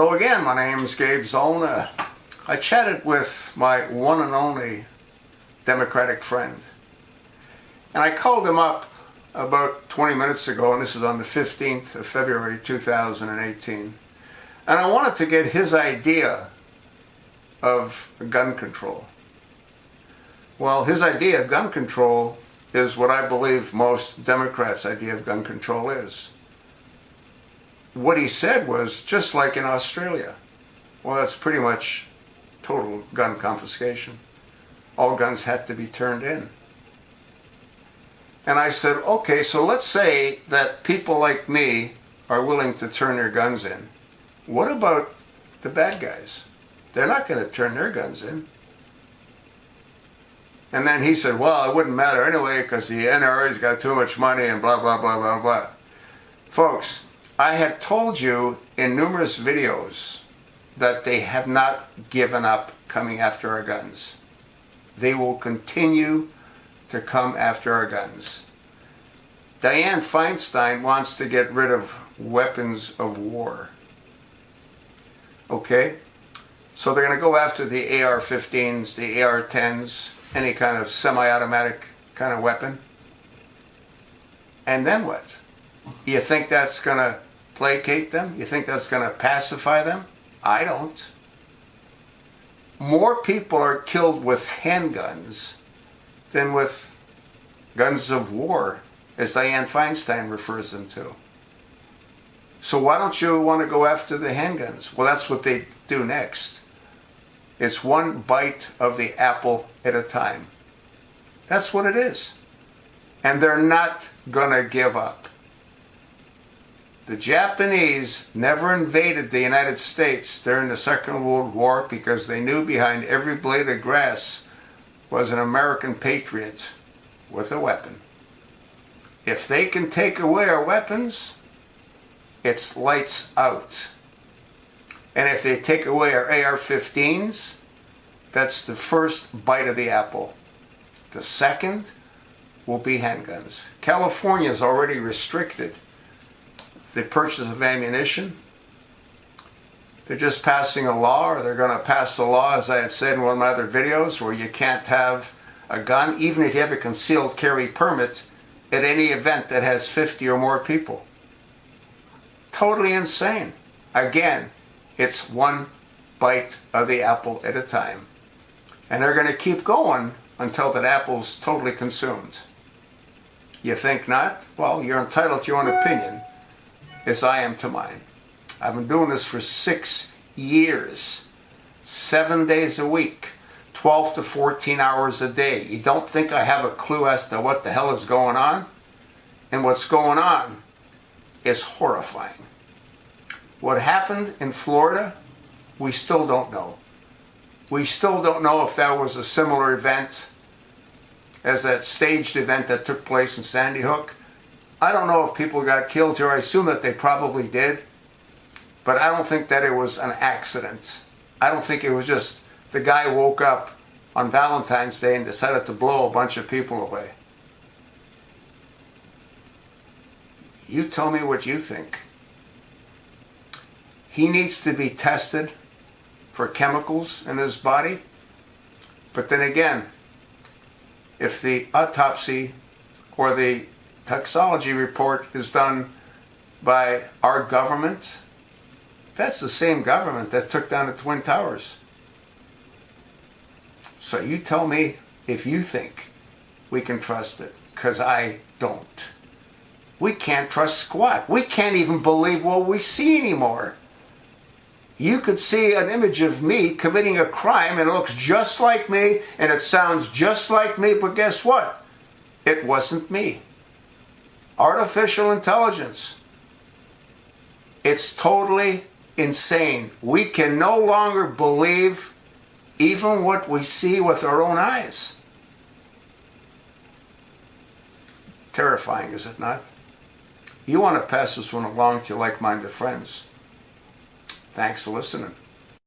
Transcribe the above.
Hello again, my name's Gabe Zollner. I chatted with my one and only Democratic friend. And I called him up about 20 minutes ago, and this is on the 15th of February 2018. And I wanted to get his idea of gun control. Well, his idea of gun control is what I believe most Democrats' idea of gun control is. What he said was, just like in Australia. Well, that's pretty much total gun confiscation. All guns had to be turned in. And I said, okay, so let's say that people like me are willing to turn their guns in. What about the bad guys? They're not going to turn their guns in. And then he said, well, it wouldn't matter anyway because the NRA's got too much money and blah, blah, blah, blah, blah. Folks, I had told you in numerous videos that they have not given up coming after our guns. They will continue to come after our guns. Dianne Feinstein wants to get rid of weapons of war. Okay? So they're going to go after the AR-15s, the AR-10s, any kind of semi-automatic kind of weapon. And then what? You think that's going to placate them? You think that's going to pacify them? I don't. More people are killed with handguns than with guns of war, as Dianne Feinstein refers them to. So why don't you want to go after the handguns? Well, that's what they do next. It's one bite of the apple at a time. That's what it is. And they're not going to give up. The Japanese never invaded the United States during the Second World War because they knew behind every blade of grass was an American patriot with a weapon. If they can take away our weapons, it's lights out. And if they take away our AR-15s, that's the first bite of the apple. The second will be handguns. California has already restricted the purchase of ammunition. They're just passing a law, or they're going to pass a law, as I had said in one of my other videos, where you can't have a gun, even if you have a concealed carry permit, at any event that has 50 or more people. Totally insane. Again, it's one bite of the apple at a time. And they're going to keep going until that apple's totally consumed. You think not? Well, you're entitled to your own opinion, as I am to mine. I've been doing this for 6 years, 7 days a week, 12 to 14 hours a day. You don't think I have a clue as to what the hell is going on? And what's going on is horrifying. What happened in Florida, we still don't know. We still don't know if that was a similar event as that staged event that took place in Sandy Hook. I don't know if people got killed here. I assume that they probably did. But I don't think that it was an accident. I don't think it was just the guy woke up on Valentine's Day and decided to blow a bunch of people away. You tell me what you think. He needs to be tested for chemicals in his body. But then again, if the autopsy or the toxicology report is done by our government, that's the same government that took down the Twin Towers. So you tell me if you think we can trust it, because I don't. We can't trust squat. We can't even believe what we see anymore. You could see an image of me committing a crime and it looks just like me and it sounds just like me, but guess what? It wasn't me. Artificial intelligence. It's totally insane. We can no longer believe even what we see with our own eyes. Terrifying, is it not? You want to pass this one along to your like-minded friends. Thanks for listening.